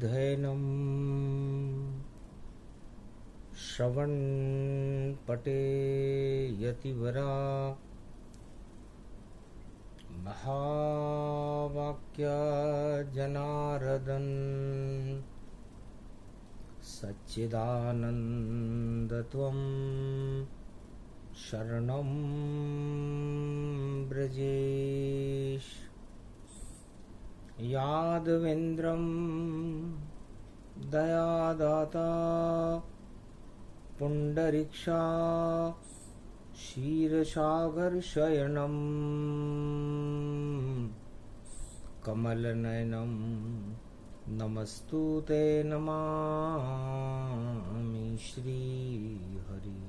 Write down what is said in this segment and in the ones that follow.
धैनम श्रवण पटे यतिवरा महावाक्य जनार्दन सच्चिदानंदत्वं शरणं ब्रजेश यादवेन्द्रं दयादाता पुंडरीक्षा क्षीरसागर शयनम कमलनयनम नमस्तुते नमामि श्री हरि।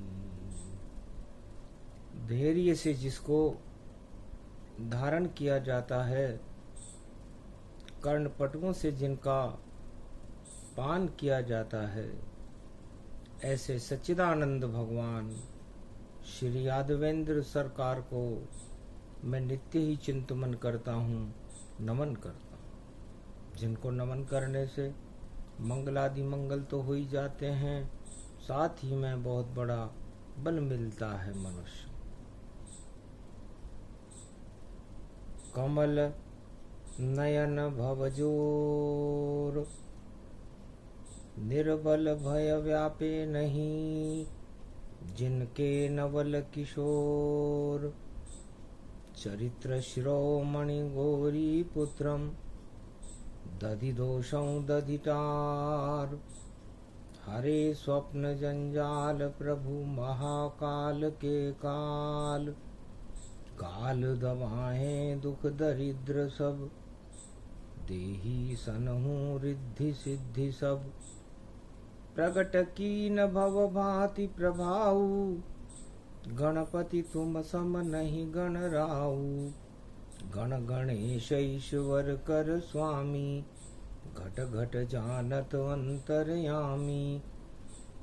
धैर्य से जिसको धारण किया जाता है, कर्णपटुओं से जिनका पान किया जाता है, ऐसे सच्चिदानंद भगवान श्री यादवेंद्र सरकार को मैं नित्य ही चिंतन करता हूँ, नमन करता हूँ। जिनको नमन करने से मंगलादि मंगल तो हो ही जाते हैं, साथ ही में बहुत बड़ा बल मिलता है मनुष्य। कमल नयन भवजोर निर्बल भय व्यापे नहीं, जिनके नवल किशोर चरित्र शिरोमणि गौरी पुत्रम दधि दोषं दधिटार। हरे स्वप्न जंजाल प्रभु महाकाल के काल, काल दवाएं दुख दरिद्र सब, देही सनहु रिद्धि सिद्धि सब। प्रगट कीन भव भांति प्रभाऊ, गणपति तुम सम नहीं गण राऊ। गण गणेश ईश्वर कर स्वामी, घट घट जानत अंतरयामी।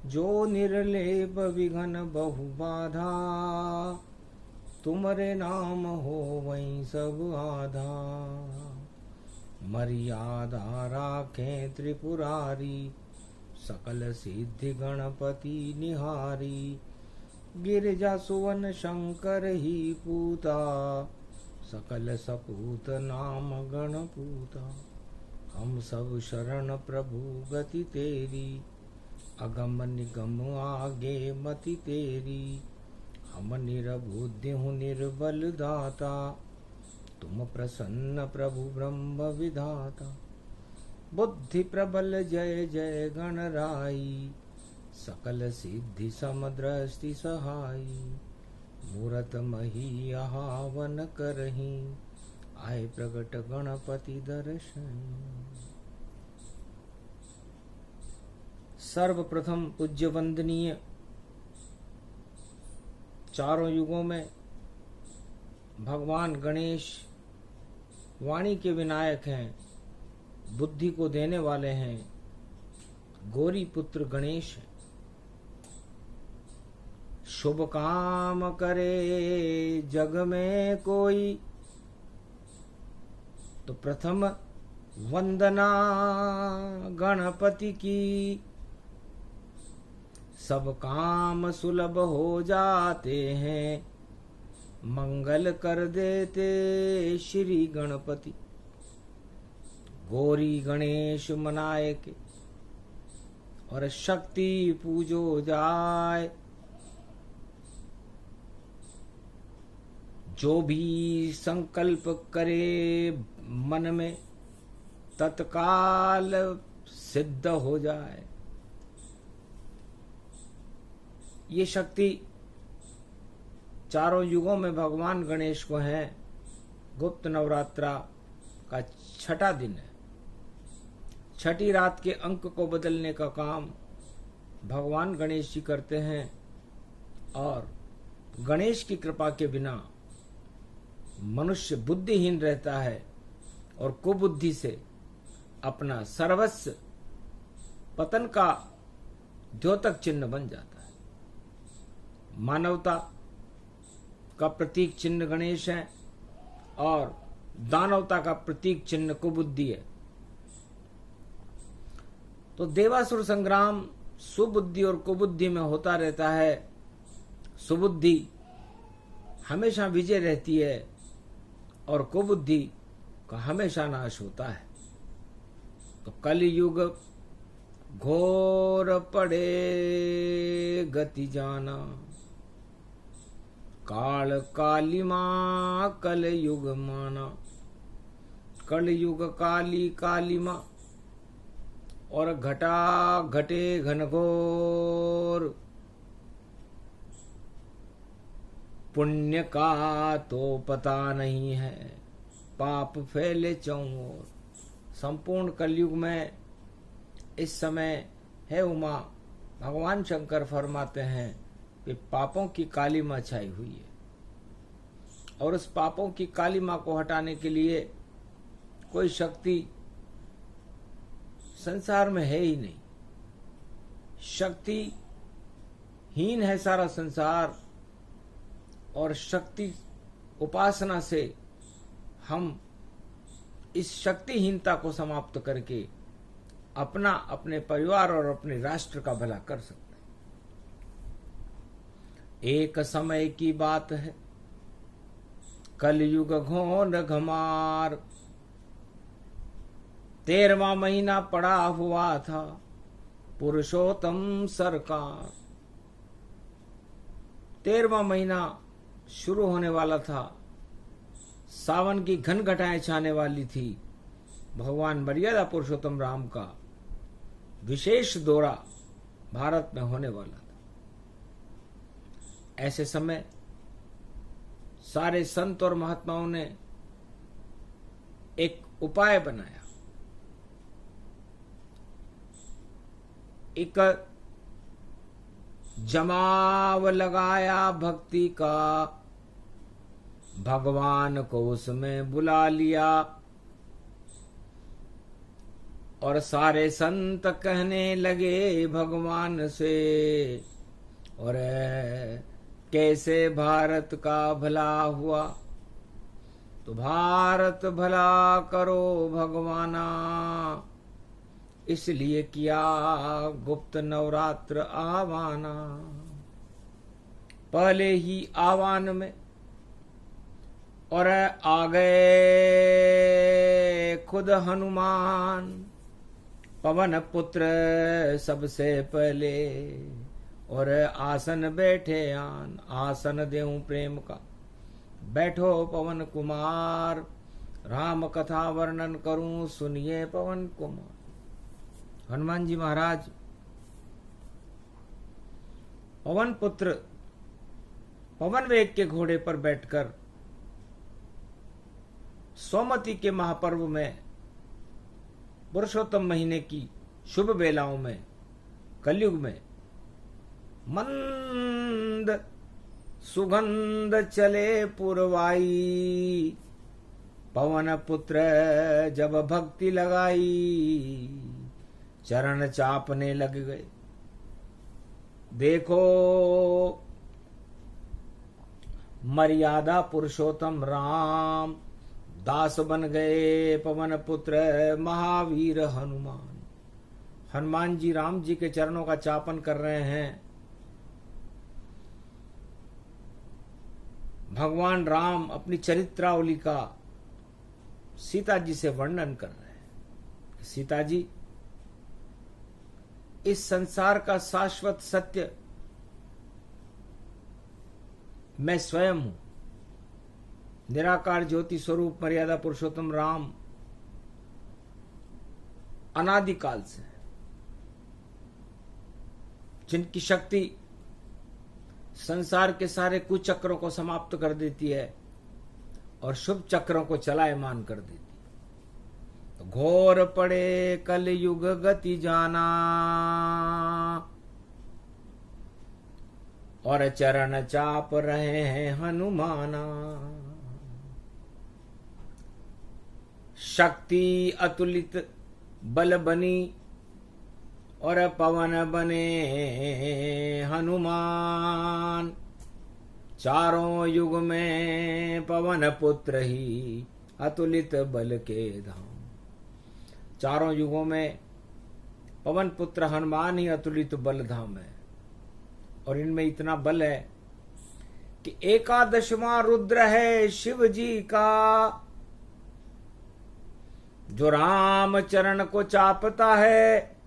जो निर्लेप विघन बहु बाधा, तुमरे नाम हो वहीं सब आधा। मर्यादा राखें त्रिपुरारी, सकल सिद्धि गणपति निहारी। गिरिजा सुवन शंकर ही पूता, सकल सपूत नाम गणपूता। हम सब शरण प्रभु गति तेरी, अगम निगम आगे मति तेरी। हम निरबुद्धि हूँ निर्बल दाता, तुम प्रसन्न प्रभु ब्रह्म विधाता। बुद्धि प्रबल जय जय गणराई, सकल सिद्धि समदृष्टि सहाई। मूरत मही आहावन करही, आए प्रगट गणपति दर्शन। सर्वप्रथम पूज्य वंदनीय चारों युगों में भगवान गणेश वाणी के विनायक हैं, बुद्धि को देने वाले हैं, गौरी पुत्र गणेश हैं। शुभ काम करे जग में कोई, तो प्रथम वंदना गणपति की। सब काम सुलभ हो जाते हैं, मंगल कर देते श्री गणपति। गौरी गणेश मनाए के और शक्ति पूजो जाए। जो भी संकल्प करे मन में, तत्काल सिद्ध हो जाए। ये शक्ति चारों युगों में भगवान गणेश को है। गुप्त नवरात्रा का छठा दिन है। छठी रात के अंक को बदलने का काम भगवान गणेश जी करते हैं, और गणेश की कृपा के बिना मनुष्य बुद्धिहीन रहता है और कुबुद्धि से अपना सर्वस्व पतन का द्योतक चिन्ह बन जाता है। मानवता का प्रतीक चिन्ह गणेश है और दानवता का प्रतीक चिन्ह कुबुद्धि है। तो देवासुर संग्राम सुबुद्धि और कुबुद्धि में होता रहता है। सुबुद्धि हमेशा विजय रहती है और कुबुद्धि का हमेशा नाश होता है। तो कलयुग घोर पड़े गति जाना, काल कालिमा कलयुग माना। कलयुग काली कालिमा और घटा घटे घनघोर, पुण्य का तो पता नहीं है, पाप फैले चौं। संपूर्ण कलयुग में इस समय है उमा, भगवान शंकर फरमाते हैं कि पापों की कालिमा छाई हुई है और उस पापों की कालिमा को हटाने के लिए कोई शक्ति संसार में है ही नहीं। शक्तिहीन है सारा संसार और शक्ति उपासना से हम इस शक्तिहीनता को समाप्त करके अपना, अपने परिवार और अपने राष्ट्र का भला कर सकते हैं। एक समय की बात है, कलयुग घोर घमार, 13वां महीना पड़ा हुआ था पुरुषोत्तम सरकार। 13वां महीना शुरू होने वाला था, सावन की घन घटाएं छाने वाली थी। भगवान मर्यादा पुरुषोत्तम राम का विशेष दौरा भारत में होने वाला था। ऐसे समय सारे संत और महात्माओं ने एक उपाय बनाया। एक जमाव लगाया भक्ति का, भगवान को उसमें बुला लिया और सारे संत कहने लगे भगवान से, और कैसे भारत का भला हुआ, तो भारत भला करो भगवाना, इसलिए किया गुप्त नवरात्र आवाना। पहले ही आवान में और आ गए खुद हनुमान, पवन पुत्र सबसे पहले, और आसन बैठे आन, आसन देऊं प्रेम का, बैठो पवन कुमार, राम कथा वर्णन करूं सुनिए पवन कुमार। हनुमान जी महाराज पवन पुत्र पवन वेग के घोड़े पर बैठकर सोमवती के महापर्व में, पुरुषोत्तम महीने की शुभ बेलाओं में, कलयुग में मंद सुगंध चले पुरवाई, पवन पुत्र जब भक्ति लगाई, चरण चापने लग गए। देखो मर्यादा पुरुषोत्तम राम, दास बन गए पवन पुत्र महावीर हनुमान। हनुमान जी राम जी के चरणों का चापन कर रहे हैं। भगवान राम अपनी चरित्रावली का सीता जी से वर्णन कर रहे हैं। सीता जी, इस संसार का शाश्वत सत्य मैं स्वयं हूं। निराकार ज्योति स्वरूप मर्यादा पुरुषोत्तम राम अनादिकाल से, जिनकी शक्ति संसार के सारे कुचक्रों को समाप्त कर देती है और शुभ चक्रों को चलायमान कर देती है। तो घोर पड़े कलयुग गति जाना, और चरण चाप रहे हैं हनुमाना। शक्ति अतुलित बल बनी और पवन बने हनुमान। चारों युग में पवन पुत्र ही अतुलित बल के धाम। चारों युगों में पवन पुत्र हनुमान ही अतुलित बलधाम है। और इनमें इतना बल है कि 11वां रुद्र है शिव जी का, जो राम चरण को चापता है,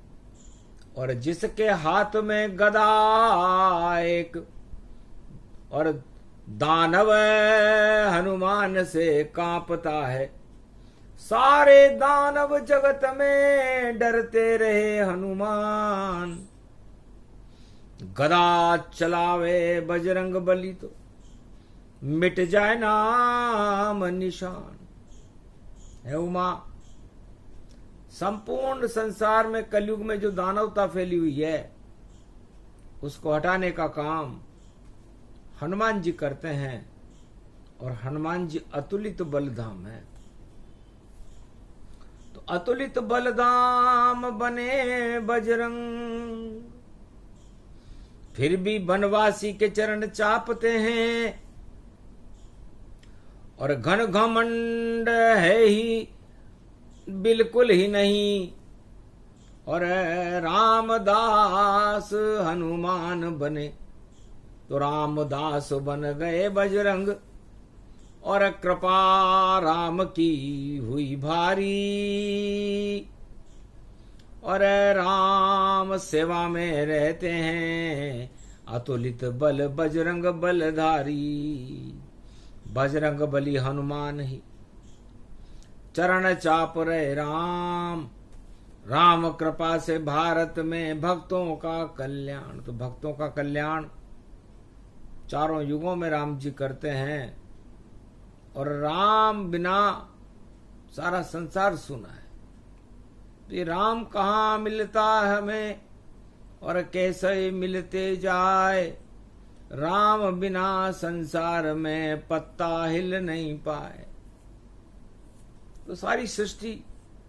और जिसके हाथ में गदा एक, और दानव हनुमान से कांपता है। सारे दानव जगत में डरते रहे हनुमान, गदा चलावे बजरंग बली तो मिट जाए नाम निशान। है उमा, संपूर्ण संसार में कलयुग में जो दानवता फैली हुई है उसको हटाने का काम हनुमान जी करते हैं, और हनुमान जी अतुलित बलधाम है। तो अतुलित बलधाम बने बजरंग, फिर भी बनवासी के चरण चापते हैं, और घन घमंड है ही बिल्कुल ही नहीं, और रामदास हनुमान बने तो रामदास बन गए बजरंग, और कृपा राम की हुई भारी, और राम सेवा में रहते हैं अतुलित बल बजरंग बलधारी। बजरंग बली हनुमान ही चरण चाप रहे राम, राम कृपा से भारत में भक्तों का कल्याण। तो भक्तों का कल्याण चारों युगों में राम जी करते हैं, और राम बिना सारा संसार सुना है। तो ये राम कहाँ मिलता है हमें, और कैसे मिलते जाए, राम बिना संसार में पत्ता हिल नहीं पाए। तो सारी सृष्टि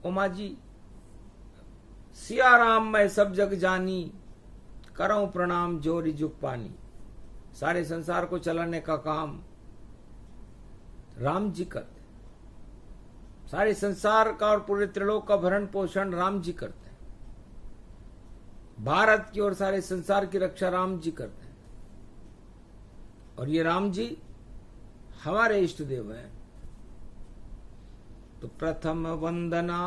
उमा जी, सिया राम मैं सब जग जानी, करऊं प्रणाम जोरी जुग पानी। सारे संसार को चलाने का काम राम जी करते, सारे संसार का और पूरे त्रिलोक का भरण पोषण राम जी करते हैं। भारत की और सारे संसार की रक्षा राम जी करते हैं, और ये राम जी हमारे इष्ट देव हैं। तो प्रथम वंदना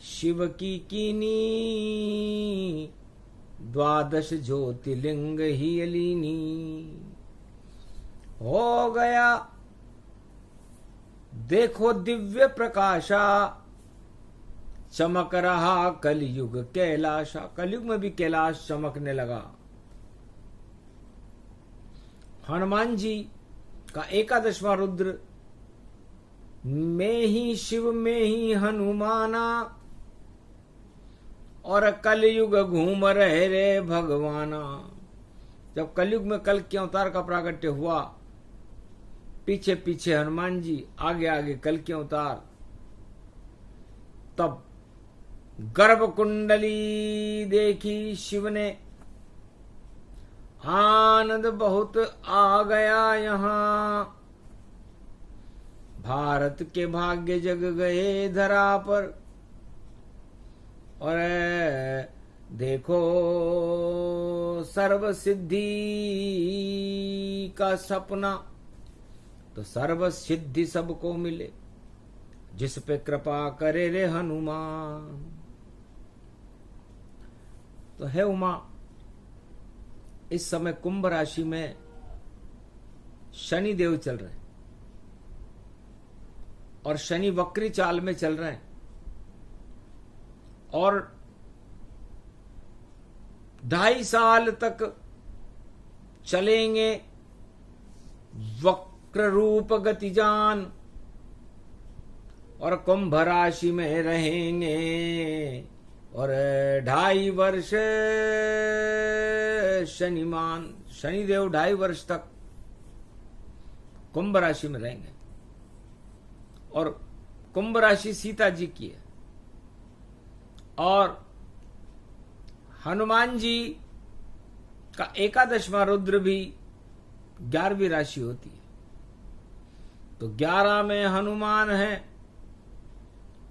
शिव की कीनी, द्वादश ज्योतिर्लिंग ही अलीनी। हो गया देखो दिव्य प्रकाशा, चमक रहा कलयुग कैलाशा। कलयुग में भी कैलाश चमकने लगा। हनुमान जी का 11वां रुद्र, में ही शिव में ही हनुमाना, और कलयुग घूम रहे रे भगवाना। जब कलयुग में कल के अवतार का प्राकट्य हुआ, पीछे पीछे हनुमान जी, आगे आगे कल के अवतार। तब गर्भ कुंडली देखी शिव ने, आनंद बहुत आ गया यहाँ। भारत के भाग्य जग गए धरा पर, और देखो सर्व सिद्धि का सपना। तो सर्व सिद्धि सबको मिले, जिस पे कृपा करे रे हनुमान। तो है उमा, इस समय कुंभ राशि में शनि देव चल रहे हैं, और शनि वक्री चाल में चल रहे हैं, और 2.5 साल तक चलेंगे वक्र रूप गतिजान, और कुंभ राशि में रहेंगे, और 2.5 वर्ष शनिमान शनिदेव 2.5 वर्ष तक कुंभ राशि में रहेंगे। और कुंभ राशि सीता जी की है, और हनुमान जी का 11वां रुद्र भी 11वीं राशि होती है। तो 11 में हनुमान है,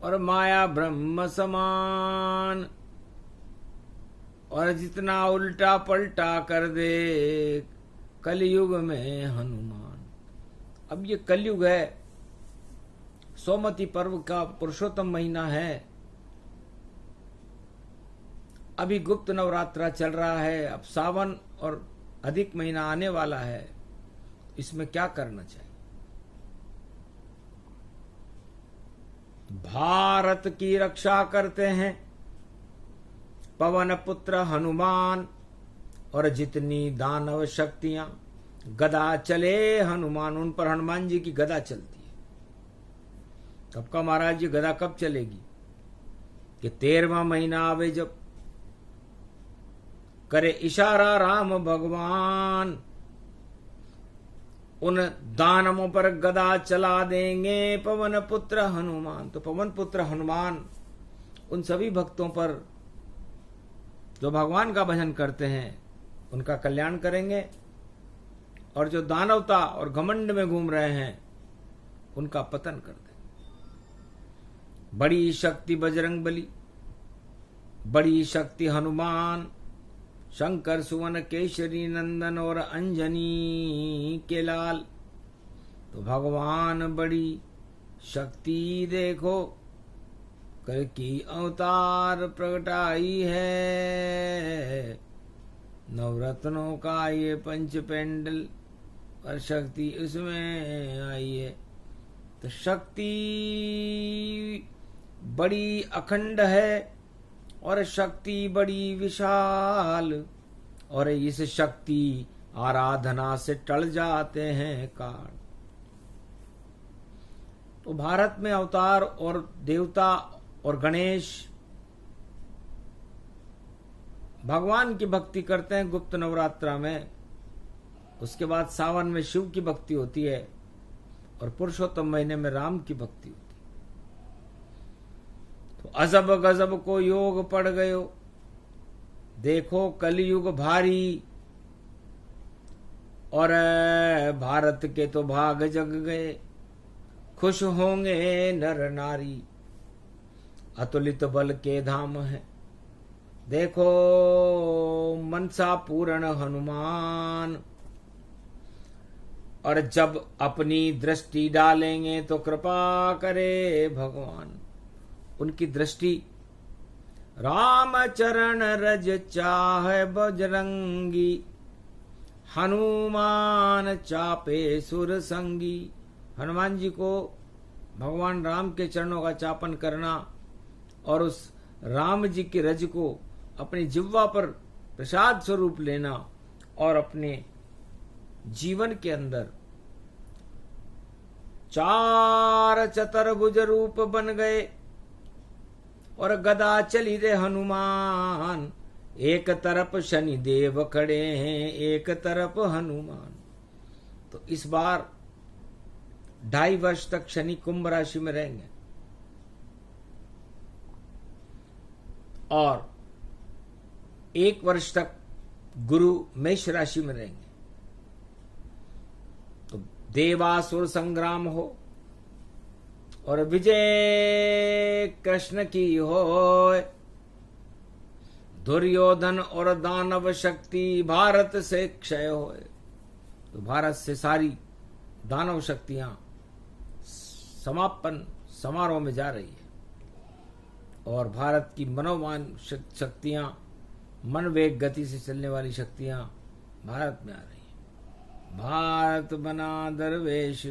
और माया ब्रह्म समान, और जितना उल्टा पलटा कर दे कलयुग में हनुमान। अब ये कलयुग है, सोमवती पर्व का पुरुषोत्तम महीना है, अभी गुप्त नवरात्रा चल रहा है, अब सावन और अधिक महीना आने वाला है, इसमें क्या करना चाहिए? भारत की रक्षा करते हैं पवन पुत्र हनुमान, और जितनी दानव शक्तियां गदा चले हनुमान। उन पर हनुमान जी की गदा चलती है। कब का महाराज जी गदा कब चलेगी? कि 13वां महीना आवे जब, करे इशारा राम भगवान, उन दानवों पर गदा चला देंगे पवन पुत्र हनुमान। तो पवन पुत्र हनुमान उन सभी भक्तों पर जो भगवान का भजन करते हैं उनका कल्याण करेंगे, और जो दानवता और घमंड में घूम रहे हैं उनका पतन कर देंगे। बड़ी शक्ति बजरंग बली, बड़ी शक्ति हनुमान, शंकर सुवन केशरी नंदन और अंजनी के लाल। तो भगवान बड़ी शक्ति देखो, कल की अवतार प्रगटाई है, नवरत्नों का ये पंच पेंडल और शक्ति इसमें आई है। तो शक्ति बड़ी अखंड है और शक्ति बड़ी विशाल, और इस शक्ति आराधना से टल जाते हैं काल। तो भारत में अवतार और देवता और गणेश भगवान की भक्ति करते हैं गुप्त नवरात्रा में। उसके बाद सावन में शिव की भक्ति होती है, और पुरुषोत्तम महीने में राम की भक्ति होती है। तो अजब गजब को योग पड़ गयो, देखो कलयुग भारी, और भारत के तो भाग जग गए, खुश होंगे नर नारी। अतुलित बल के धाम है, देखो मनसा पूर्ण हनुमान। और जब अपनी दृष्टि डालेंगे तो कृपा करे भगवान। उनकी दृष्टि राम चरण रज चाहे बजरंगी, हनुमान चापे सुर संगी। हनुमान जी को भगवान राम के चरणों का चापन करना और उस राम जी के रज को अपनी जिह्वा पर प्रसाद स्वरूप लेना, और अपने जीवन के अंदर चार चतुर्भुज रूप बन गए, और गदा चली रे हनुमान। एक तरफ शनि देव खड़े हैं, एक तरफ हनुमान। तो इस बार 2.5 वर्ष तक शनि कुंभ राशि में रहेंगे, और 1 वर्ष तक गुरु मेष राशि में रहेंगे। तो देवासुर संग्राम हो और विजय कृष्ण की हो, दुर्योधन और दानव शक्ति भारत से क्षय हो। तो भारत से सारी दानव शक्तियां समापन समारोह में जा रही है, और भारत की मनोमान शक्तियां, मन वेग गति से चलने वाली शक्तियां भारत में आ रही हैं। भारत बना दरवेश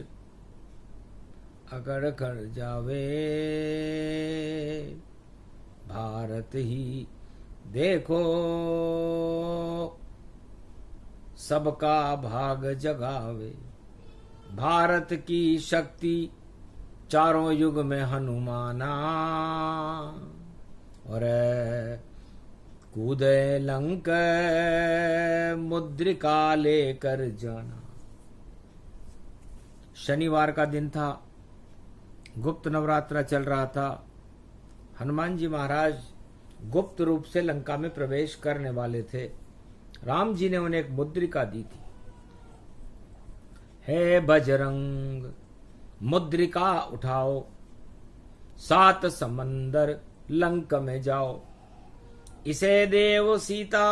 अकड़ कर जावे, भारत ही देखो सबका भाग जगावे। भारत की शक्ति चारों युग में हनुमाना, और कूदे लंक मुद्रिका लेकर जाना। शनिवार का दिन था, गुप्त नवरात्रा चल रहा था। हनुमान जी महाराज गुप्त रूप से लंका में प्रवेश करने वाले थे। राम जी ने उन्हें एक मुद्रिका दी थी, हे बजरंग मुद्रिका उठाओ, 7 समंदर लंक में जाओ। इसे देव सीता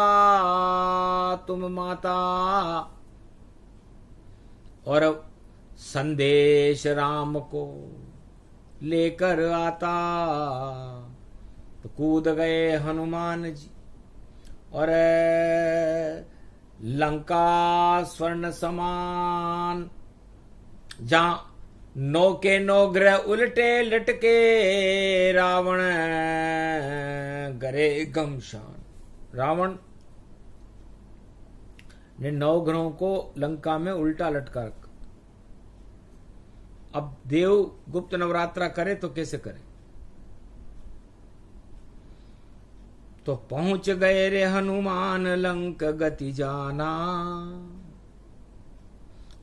तुम माता, और संदेश राम को लेकर आता। तो कूद गए हनुमान जी और लंका स्वर्ण समान, जहां 9 के 9 ग्रह उल्टे लटके, रावण गरे गमशान। रावण ने 9 ग्रहों को लंका में उल्टा लटका रखा। अब देव गुप्त नवरात्रा करे तो कैसे करे? तो पहुंच गए रे हनुमान लंक गति जाना,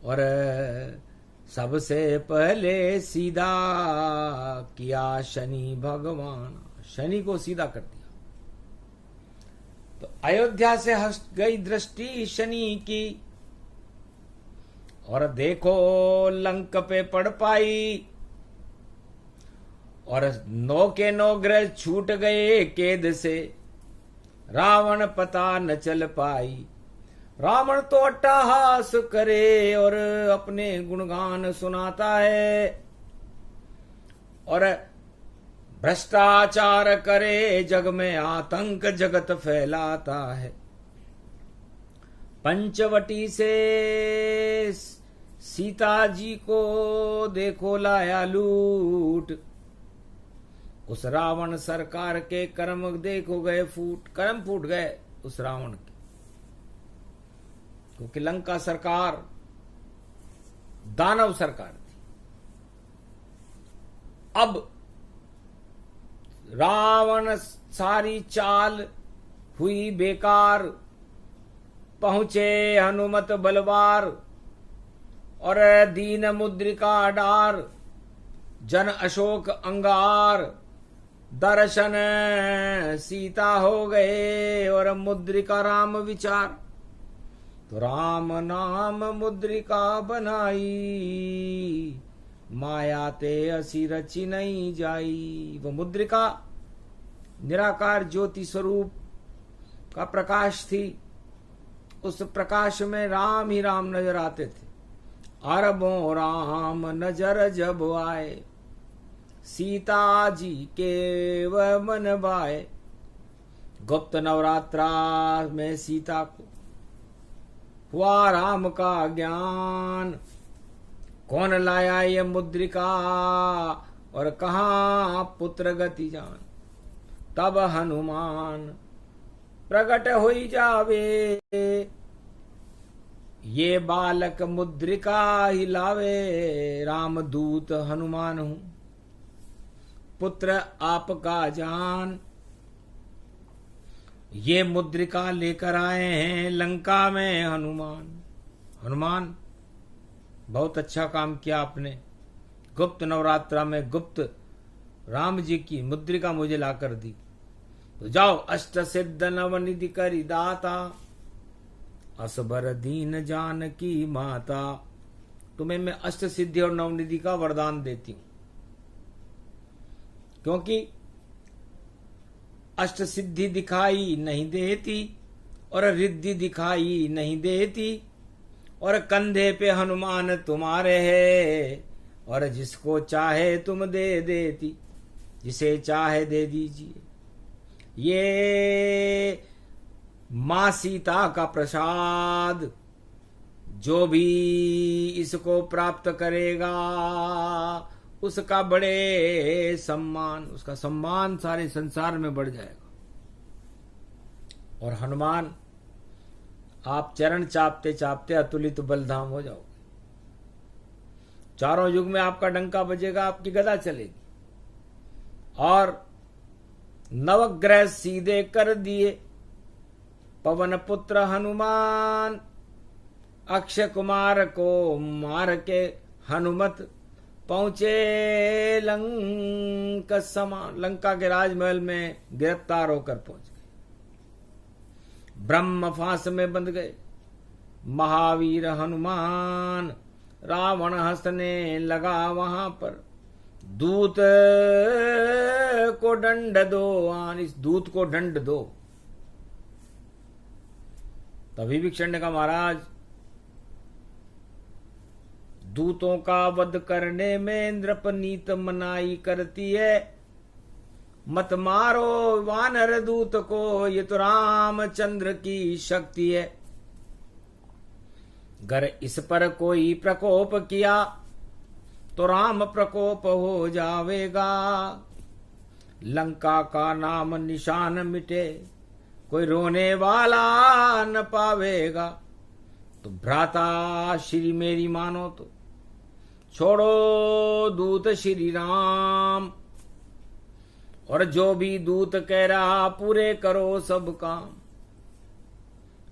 और सबसे पहले सीधा किया शनि भगवान, शनि को सीधा कर दिया। तो अयोध्या से हट गई दृष्टि शनि की, और देखो लंक पे पड़ पाई, और 9 के 9 ग्रह छूट गए केद से, रावण पता न चल पाई। रावण तो अट्टहास करे और अपने गुणगान सुनाता है, और भ्रष्टाचार करे, जग में आतंक जगत फैलाता है। पंचवटी से सीता जी को देखो लाया लूट, उस रावण सरकार के कर्म देखो गए फूट, कर्म फूट गए उस रावण के, क्योंकि लंका सरकार दानव सरकार थी। अब रावण सारी चाल हुई बेकार, पहुंचे हनुमत बलवार, और दीन मुद्रिका डार, जन अशोक अंगार, दर्शन सीता हो गए और मुद्रिका राम विचार। तो राम नाम मुद्रिका बनाई, माया ते असी रची नहीं जाई। वो मुद्रिका निराकार ज्योति स्वरूप का प्रकाश थी, उस प्रकाश में राम ही राम नजर आते थे। अरबों राम नजर जब आए, सीता जी के वह मन भाए। गुप्त नवरात्रा में सीता को हुआ राम का ज्ञान, कौन लाया ये मुद्रिका और कहाँ पुत्र गति जान। तब हनुमान प्रकट होई जावे, ये बालक मुद्रिका ही लावे। राम दूत हनुमान हूं, पुत्र आपका जान। ये मुद्रिका लेकर आए हैं लंका में हनुमान। हनुमान बहुत अच्छा काम किया आपने, गुप्त नवरात्रा में गुप्त राम जी की मुद्रिका मुझे लाकर दी। तो जाओ अष्ट सिद्ध नवनिधि करी दाता, असबर दीन जानकी माता। तुम्हें मैं अष्ट सिद्धि और नवनिधि का वरदान देती हूं, क्योंकि अष्ट सिद्धि दिखाई नहीं देती और रिद्धि दिखाई नहीं देती, और कंधे पे हनुमान तुम्हारे है, और जिसको चाहे तुम दे देती, जिसे चाहे दे दीजिए। ये मां सीता का प्रसाद, जो भी इसको प्राप्त करेगा उसका बड़े सम्मान, उसका सम्मान सारे संसार में बढ़ जाएगा। और हनुमान आप चरण चापते चापते अतुलित बलधाम हो जाओगे। चारों युग में आपका डंका बजेगा, आपकी गदा चलेगी। और नवग्रह सीधे कर दिए पवन पुत्र हनुमान, अक्षय कुमार को मार के हनुमत पहुंचे लंका समान। लंका के राजमहल में गिरफ्तार होकर पहुंच गए, ब्रह्म फांस में बंध गए। महावीर हनुमान रावण हंसने लगा वहां पर, दूत को दंड दो, इस दूत को दंड दो। तभी विभीषण ने कहा, महाराज दूतों का वध करने में इंद्रपनीत मनाई करती है, मत मारो वानर दूत को, ये तो रामचंद्र की शक्ति है। अगर इस पर कोई प्रकोप किया तो राम प्रकोप हो जावेगा, लंका का नाम निशान मिटे, कोई रोने वाला न पावेगा। तो भ्राता श्री मेरी मानो तो छोड़ो दूत श्री राम, और जो भी दूत कह रहा पूरे करो सब काम।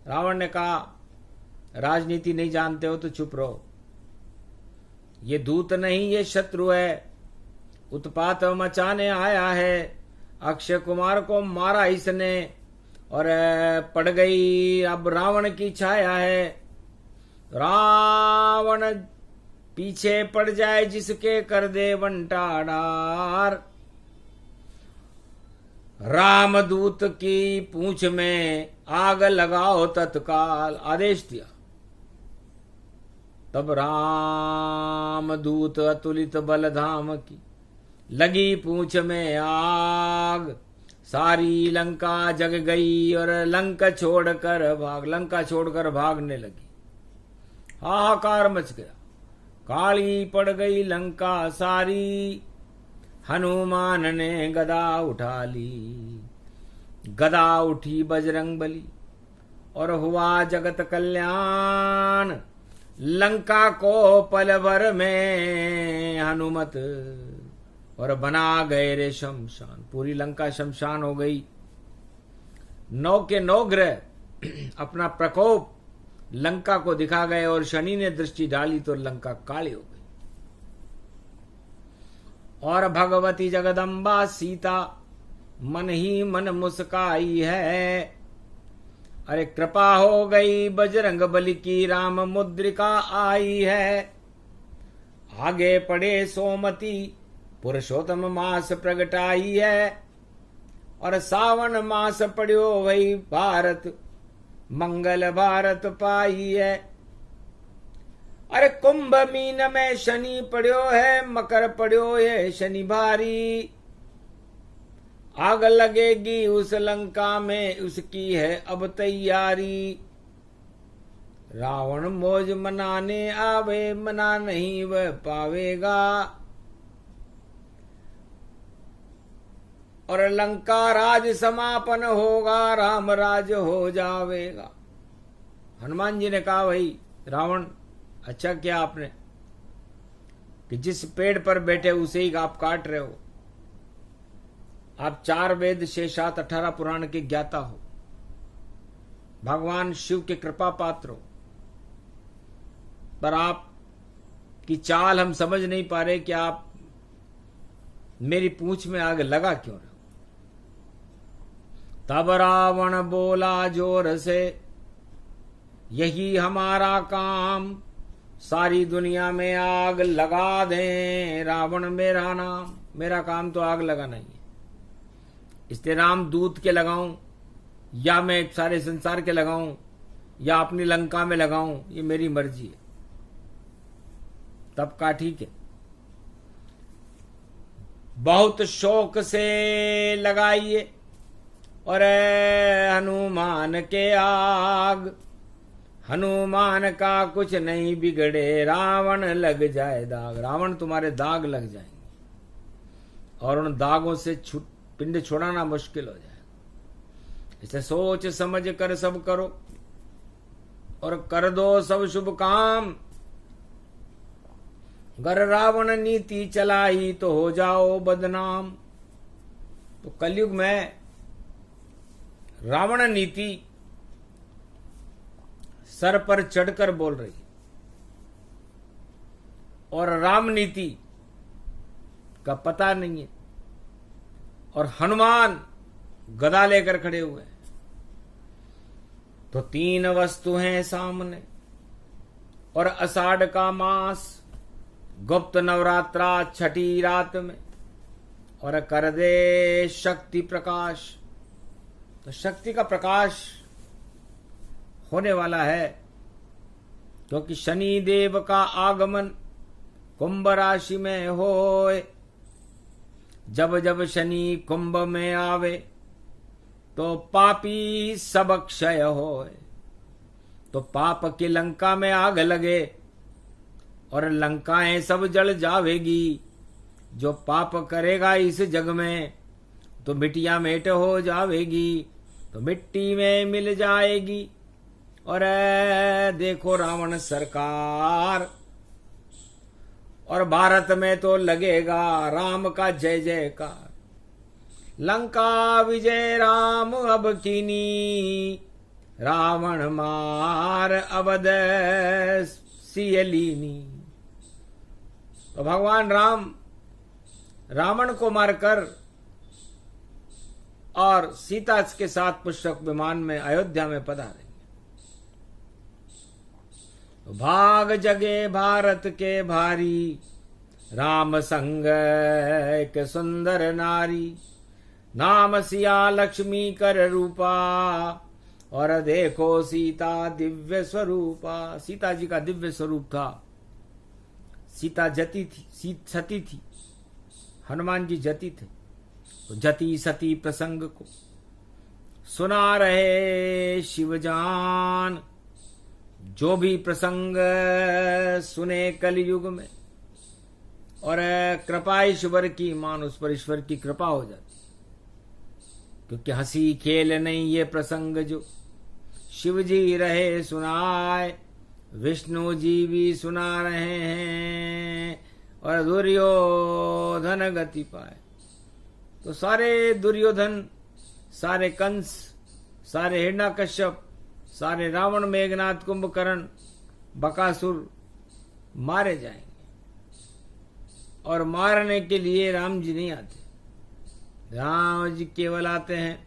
रावण ने कहा, राजनीति नहीं जानते हो तो चुप रहो, ये दूत नहीं ये शत्रु है, उत्पात मचाने आया है। अक्षय कुमार को मारा इसने और पड़ गई अब रावण की छाया है। रावण पीछे पड़ जाए जिसके कर दे वंटाडार। रामदूत की पूंछ में आग लगाओ तत्काल, आदेश दिया। तब रामदूत अतुलित बलधाम की लगी पूंछ में आग, सारी लंका जग गई और लंका छोड़कर भागने लगी। हाहाकार मच गया, काली पड़ गई लंका सारी। हनुमान ने गदा उठा ली, गदा उठी बजरंग बली और हुआ जगत कल्याण। लंका को पल भर में हनुमत और बना गए रे शमशान। पूरी लंका शमशान हो गई। 9 के 9 ग्रह अपना प्रकोप लंका को दिखा गए और शनि ने दृष्टि डाली तो लंका काली हो गई। और भगवती जगदम्बा सीता मन ही मन मुस्काई है। अरे कृपा हो गई बजरंग बली की, राम मुद्रिका आई है। आगे पड़े सोमती पुरुषोत्तम मास प्रगटाई है। और सावन मास पड़ियो वही भारत मंगल भारत पाई है। अरे कुंभ मीन में शनि पड़ियो है, मकर पड़ियो है शनि भारी। आग लगेगी उस लंका में, उसकी है अब तैयारी। रावण मौज मनाने आवे, मना नहीं वह पावेगा। और लंका राज समापन होगा, राम राज हो जावेगा। हनुमान जी ने कहा, भाई रावण अच्छा किया आपने कि जिस पेड़ पर बैठे उसे ही आप काट रहे हो। आप 4 वेद 6 7 18 पुराण के ज्ञाता हो, भगवान शिव के कृपा पात्र हो, पर आप की चाल हम समझ नहीं पा रहे कि आप मेरी पूंछ में आग लगा क्यों रहे हो। तब रावण बोला जोर से, यही हमारा काम, सारी दुनिया में आग लगा दें। रावण मेरा नाम, मेरा काम तो आग लगाना ही है। इसलिए राम दूत के लगाऊं या मैं सारे संसार के लगाऊं या अपनी लंका में लगाऊं, ये मेरी मर्जी है। तब का ठीक है, बहुत शौक से लगाइए और हनुमान के आग। हनुमान का कुछ नहीं बिगड़े, रावण लग जाए दाग। रावण तुम्हारे दाग लग जाएंगे और उन दागों से पिंड छुड़ाना मुश्किल हो जाएगा। इसे सोच समझ कर सब करो और कर दो सब शुभ काम। अगर रावण नीति चलाई तो हो जाओ बदनाम। तो कलयुग में रावण नीति सर पर चढ़कर बोल रही और राम नीति का पता नहीं है। और हनुमान गदा लेकर खड़े हुए हैं। तो 3 वस्तु हैं सामने और आषाढ़ का मास, गुप्त नवरात्रा छठी रात में, और कर दे शक्ति प्रकाश। तो शक्ति का प्रकाश होने वाला है, क्योंकि शनि देव का आगमन कुंभ राशि में होए। जब जब शनि कुंभ में आवे तो पापी सब क्षय होए। तो पाप की लंका में आग लगे और लंकाएं सब जल जावेगी। जो पाप करेगा इस जग में तो मिट्टिया मेट हो जावेगी, तो मिट्टी में मिल जाएगी। और देखो रावण सरकार, और भारत में तो लगेगा राम का जय जयकार। लंका विजय राम अब कीनी, रावण मार अवध सियलीनी। तो भगवान राम रावण को मारकर और सीता के साथ पुष्पक विमान में अयोध्या में पधारेंगे। भाग जगे भारत के भारी, राम संग एक सुंदर नारी। नाम सिया लक्ष्मी कर रूपा, और देखो सीता दिव्य स्वरूपा। सीता जी का दिव्य स्वरूप था। सीता जती थी, सती थी, हनुमान जी जती थे। तो जती सती प्रसंग को सुना रहे शिवजान। जो भी प्रसंग सुने कलयुग में, और कृपा ईश्वर की, मान उस पर ईश्वर की कृपा हो जाती। क्योंकि हंसी खेल नहीं ये प्रसंग जो शिव जी रहे सुनाए, विष्णु जी भी सुना रहे हैं, और दुर्योधन गति पाए। तो सारे दुर्योधन, सारे कंस, सारे हिरण्यकश्यप, सारे रावण, मेघनाथ, कुंभकर्ण, बकासुर मारे जाएंगे। और मारने के लिए राम जी नहीं आते, राम जी केवल आते हैं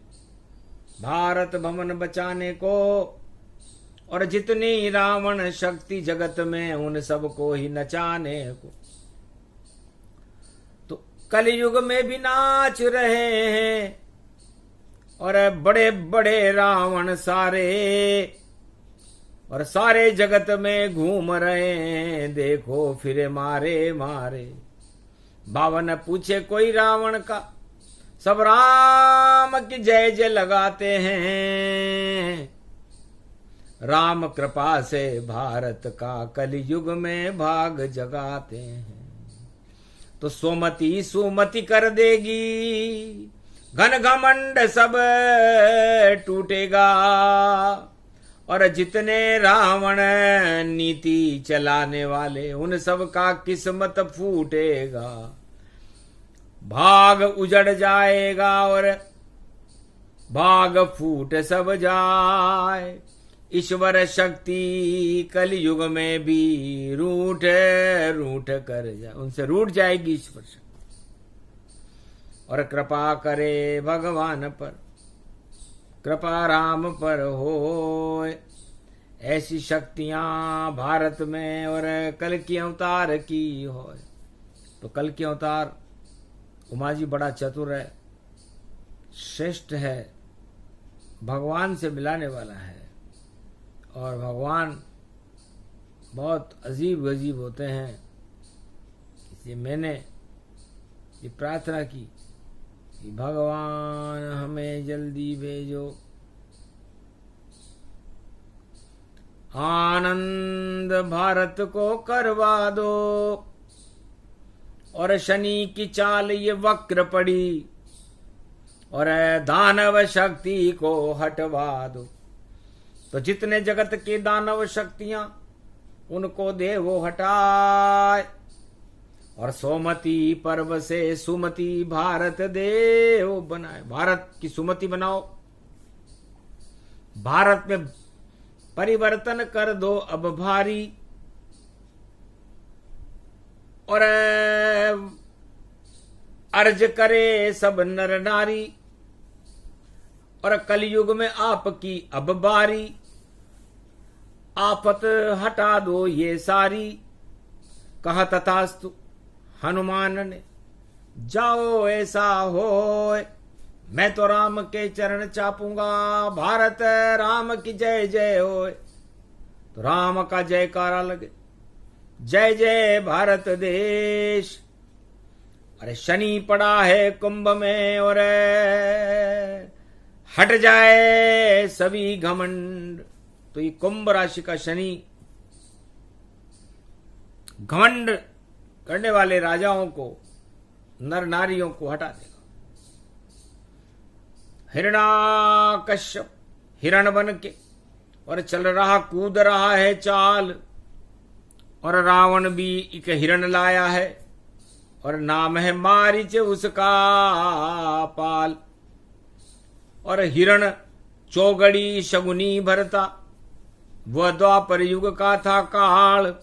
भारत भवन बचाने को। और जितनी रावण शक्ति जगत में, उन सबको ही नचाने को। तो कलयुग में भी नाच रहे हैं, और बड़े बड़े रावण सारे, और सारे जगत में घूम रहे हैं। देखो फिर मारे मारे। बावन पूछे कोई रावण का, सब राम की जय जय लगाते हैं। राम कृपा से भारत का कलयुग में भाग जगाते हैं। तो सोमति सुमति कर देगी, घन घमंड सब टूटेगा। और जितने रावण नीति चलाने वाले, उन सब का किस्मत फूटेगा। भाग उजड़ जाएगा और भाग फूट सब जाए। ईश्वर शक्ति कलयुग में भी रूठ रूठ कर जाए, उनसे रूठ जाएगी ईश्वर शक्ति। और कृपा करे भगवान पर, कृपा राम पर हो। ऐसी शक्तियां भारत में और कल की अवतार की हो। तो कल की अवतार उमा जी बड़ा चतुर है, श्रेष्ठ है, भगवान से मिलाने वाला है। और भगवान बहुत अजीब गजीब होते हैं। इसलिए मैंने ये प्रार्थना की कि भगवान हमें जल्दी भेजो, आनंद भारत को करवा दो। और शनि की चाल ये वक्र पड़ी, और दानव शक्ति को हटवा दो। तो जितने जगत के दानव शक्तियां, उनको दे वो हटाए। और सोमति पर्व से सुमति भारत देव बनाए। भारत की सुमति बनाओ, भारत में परिवर्तन कर दो अब भारी। और अर्ज करे सब नर नारी। और कलयुग में आपकी अब बारी, आफत हटा दो ये सारी। कहा तथास्तु हनुमान ने, जाओ ऐसा हो। मैं तो राम के चरण चापूंगा, भारत राम की जय जय होए। तो राम का जयकारा लगे, जय जय भारत देश। अरे शनि पड़ा है कुंभ में और हट जाए सभी घमंड। तो ये कुंभ राशि का शनि घमंड करने वाले राजाओं को, नर नारियों को हटा देगा। हिरणाकश्यप हिरण बन के और चल रहा, कूद रहा है चाल, और रावण भी एक हिरण लाया है और नाम है मारीच उसका पाल। और हिरण चौगड़ी शगुनी भरता, वह द्वापर युग का था काल,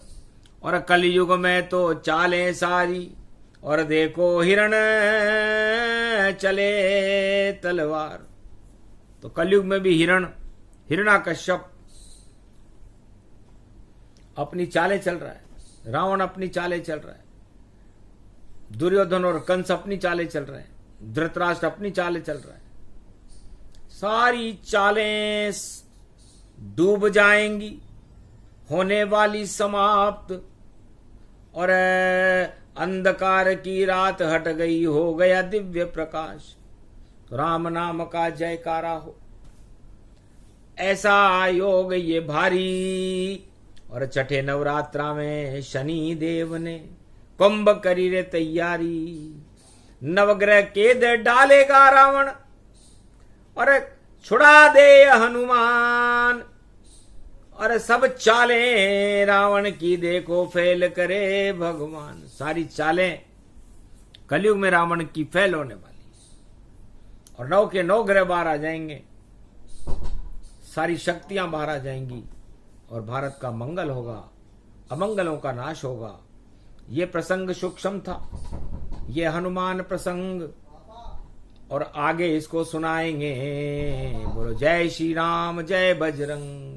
और कलयुग में तो चालें सारी, और देखो हिरण चले तलवार। तो कलयुग में भी हिरणाकश्यप अपनी चालें चल रहा है, रावण अपनी चालें चल रहा है, दुर्योधन और कंस अपनी चालें चल रहे हैं, धृतराष्ट्र अपनी चालें चल रहा है। सारी चालें डूब जाएंगी, होने वाली समाप्त, और अंधकार की रात हट गई, हो गया दिव्य प्रकाश। तो राम नाम का जयकारा हो, ऐसा योग ये भारी। और छठे नवरात्रा में शनि देव ने कुंभ करी रे तैयारी, नवग्रह केद डालेगा रावण, और छुड़ा दे हनुमान, और सब चालें रावण की देखो फेल करे भगवान। सारी चालें कलयुग में रावण की फेल होने वाली, और 9 के 9 ग्रह बाहर आ जाएंगे, सारी शक्तियां बाहर आ जाएंगी, और भारत का मंगल होगा, अमंगलों का नाश होगा। ये प्रसंग सूक्ष्म था, ये हनुमान प्रसंग, और आगे इसको सुनाएंगे। बोलो जय श्री राम, जय बजरंग।